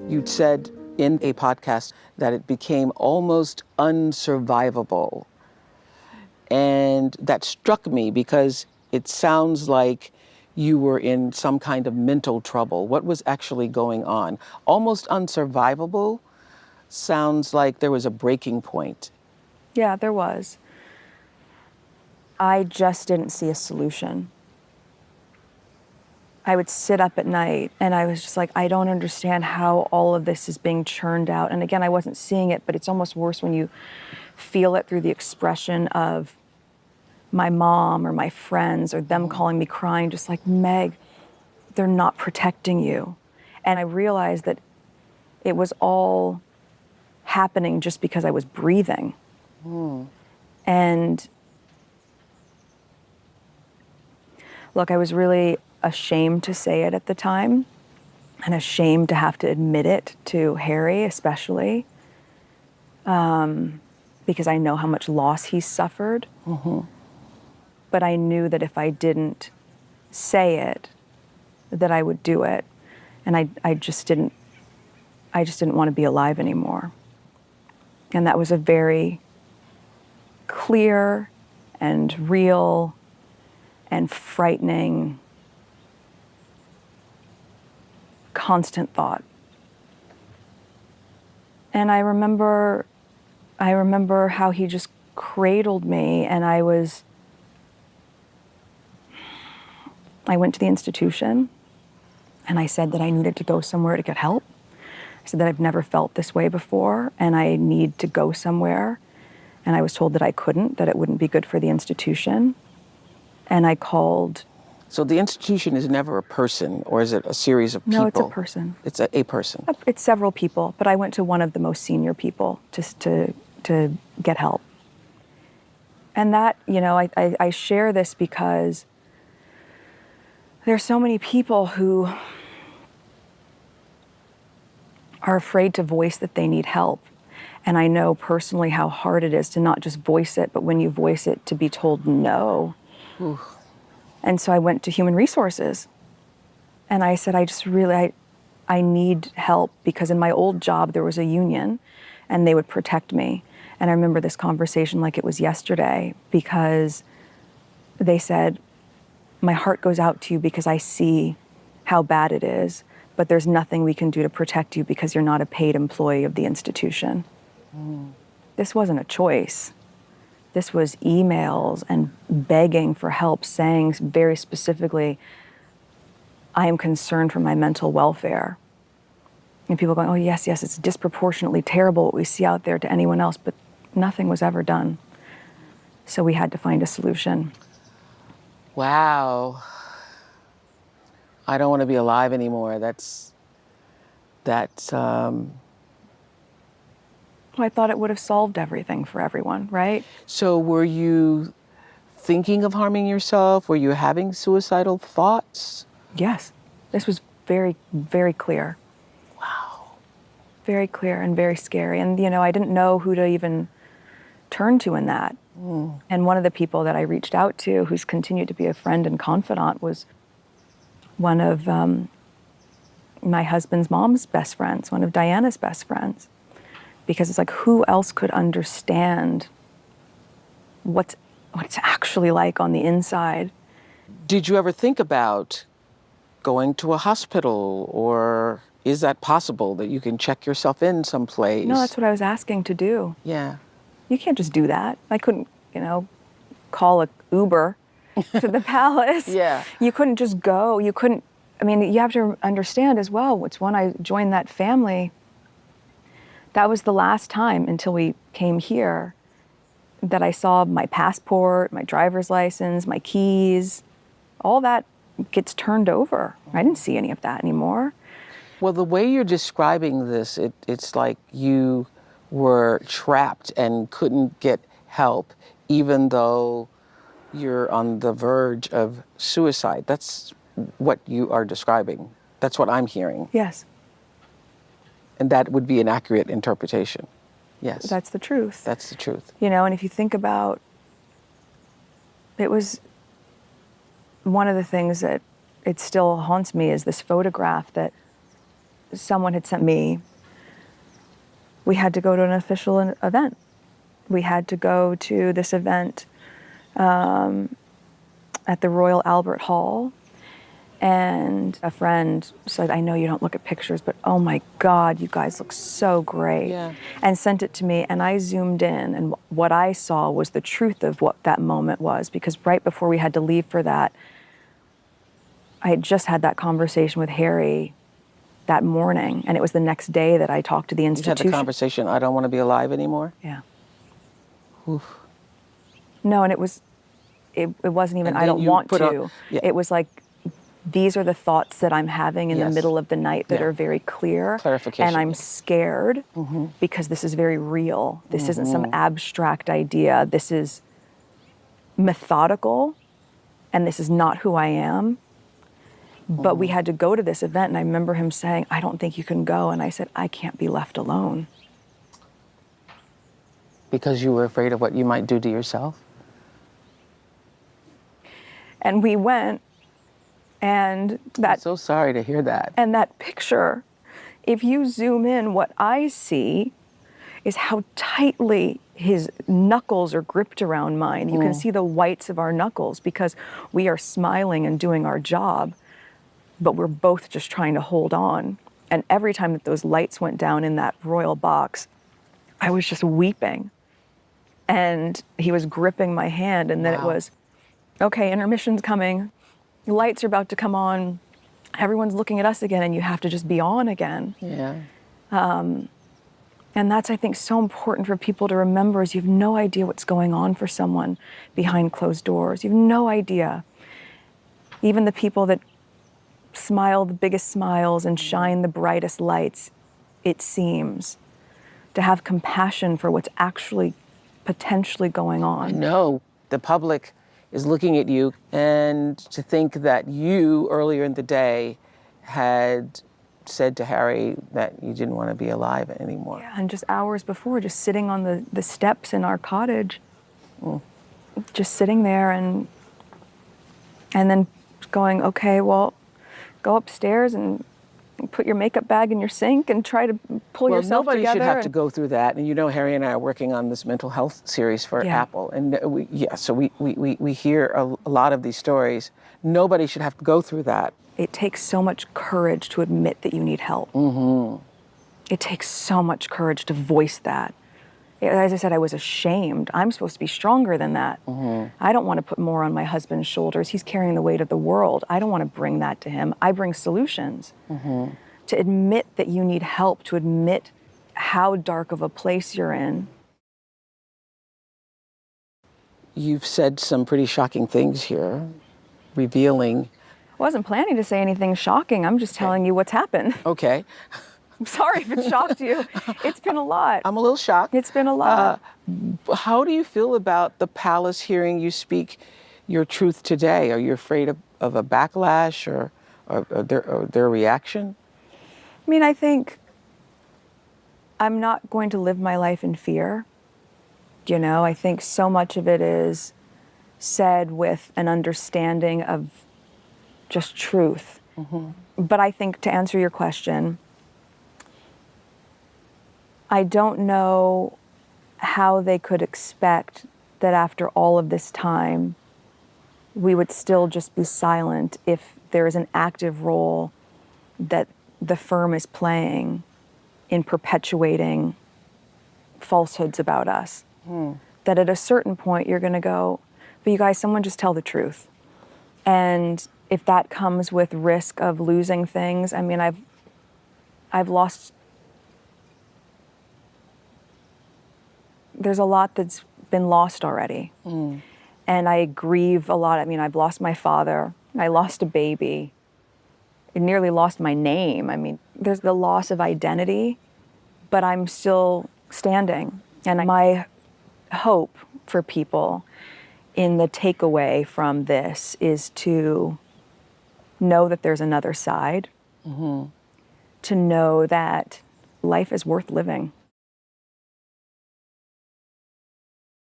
You'd said in a podcast that it became almost unsurvivable. And that struck me because it sounds like you were in some kind of mental trouble. What was actually going on? Almost unsurvivable sounds like there was a breaking point. Yeah, there was. I just didn't see a solution. I would sit up at night and I was just like, I don't understand how all of this is being churned out. And again, I wasn't seeing it, but it's almost worse when you feel it through the expression of my mom or my friends or them calling me crying, just like, Meg, they're not protecting you. And I realized that it was all happening just because I was breathing. And look, I was really ashamed to say it at the time and ashamed to have to admit it to Harry, especially, because I know how much loss he's suffered. But I knew that if I didn't say it, that I would do it. And I just didn't want to be alive anymore. And that was a very clear and real and frightening, constant thought. And I remember how he just cradled me, and I went to the institution and I said that I needed to go somewhere to get help. I said that I've never felt this way before and I need to go somewhere. And I was told that I couldn't, that it wouldn't be good for the institution. And I called. So the institution is never a person, or is it a series of people? No, it's a person. It's a person. It's several people, but I went to one of the most senior people just to get help. And that, you know, I share this because there's so many people who are afraid to voice that they need help. And I know personally how hard it is to not just voice it, but when you voice it, to be told no. Ooh. And so I went to Human Resources and I said, I need help, because in my old job, there was a union and they would protect me. And I remember this conversation like it was yesterday, because they said, my heart goes out to you because I see how bad it is, but there's nothing we can do to protect you because you're not a paid employee of the institution. This wasn't a choice. This was emails and begging for help, saying very specifically, I am concerned for my mental welfare. And people going, oh, yes, it's disproportionately terrible what we see out there to anyone else, but nothing was ever done. So we had to find a solution. Wow. I don't want to be alive anymore. Well, I thought it would have solved everything for everyone, right? So were you thinking of harming yourself? Were you having suicidal thoughts? Yes. This was very, very clear. Wow. Very clear and very scary. And, you know, I didn't know who to even turn to in that. And one of the people that I reached out to, who's continued to be a friend and confidant, was one of my husband's mom's best friends, one of Diana's best friends. Because it's like, who else could understand what it's actually like on the inside? Did you ever think about going to a hospital, or is that possible that you can check yourself in someplace? No, that's what I was asking to do. Yeah. You can't just do that. I couldn't, you know, call a Uber to the palace. Yeah. You couldn't just go. You couldn't, I mean, you have to understand as well, it's when I joined that family, that was the last time until we came here that I saw my passport, my driver's license, my keys, all that gets turned over. I didn't see any of that anymore. Well, the way you're describing this, it's like you were trapped and couldn't get help, even though you're on the verge of suicide. That's what you are describing. That's what I'm hearing. Yes. And that would be an accurate interpretation. Yes. That's the truth. That's the truth. You know, and if you think about, it was one of the things that it still haunts me is this photograph that someone had sent me, we had to go to an official event. We had to go to this event at the Royal Albert Hall. And a friend said, I know you don't look at pictures, but oh my God, you guys look so great. Yeah. And sent it to me, and I zoomed in, and what I saw was the truth of what that moment was, because right before we had to leave for that, I had just had that conversation with Harry that morning, and it was the next day that I talked to the You institution. had the conversation, I don't want to be alive anymore? Yeah. Oof. No, and it wasn't even, And I then don't you want put to. on- yeah. It was like, these are the thoughts that I'm having in the Yes. middle of the night that Yeah. are very clear. Clarification. And I'm scared because this is very real. This isn't some abstract idea. This is methodical, and this is not who I am. But we had to go to this event, and I remember him saying, I don't think you can go. And I said, I can't be left alone. Because you were afraid of what you might do to yourself? And we went, and I'm that so sorry to hear that. And that picture, if you zoom in, what I see is how tightly his knuckles are gripped around mine. You can see the whites of our knuckles because we are smiling and doing our job, but we're both just trying to hold on. And every time that those lights went down in that royal box, I was just weeping. And he was gripping my hand, and then it Wow. was, okay, intermission's coming. The lights are about to come on. Everyone's looking at us again, and you have to just be on again. Yeah. And that's, I think, so important for people to remember, is you have no idea what's going on for someone behind closed doors. You have no idea. Even the people that smile the biggest smiles and shine the brightest lights, it seems, to have compassion for what's actually potentially going on. No, the public is looking at you, and to think that you earlier in the day had said to Harry that you didn't want to be alive anymore. Yeah, and just hours before, just sitting on the steps in our cottage, just sitting there and then going, okay, well, go upstairs and put your makeup bag in your sink and try to pull Well, yourself nobody together. should have to go through that. And you know, Harry and I are working on this mental health series for Yeah. Apple. And so we hear a lot of these stories. Nobody should have to go through that. It takes so much courage to admit that you need help. It takes so much courage to voice that. As I said, I was ashamed. I'm supposed to be stronger than that. I don't want to put more on my husband's shoulders. He's carrying the weight of the world. I don't want to bring that to him. I bring solutions. To admit that you need help, to admit how dark of a place you're in. You've said some pretty shocking things here, revealing. I wasn't planning to say anything shocking. I'm just telling you what's happened. Okay, I'm sorry if it shocked you. It's been a lot. I'm a little shocked. It's been a lot. How do you feel about the palace hearing you speak your truth today? Are you afraid of a backlash or their reaction? I mean, I think I'm not going to live my life in fear. You know, I think so much of it is said with an understanding of just truth. But I think, to answer your question, I don't know how they could expect that after all of this time, we would still just be silent if there is an active role that the firm is playing in perpetuating falsehoods about us. That at a certain point you're going to go, but you guys, someone just tell the truth. And if that comes with risk of losing things, I mean, I've lost. There's a lot that's been lost already. And I grieve a lot. I mean, I've lost my father. I lost a baby. I nearly lost my name. I mean, there's the loss of identity, but I'm still standing. And my hope for people in the takeaway from this is to know that there's another side, to know that life is worth living.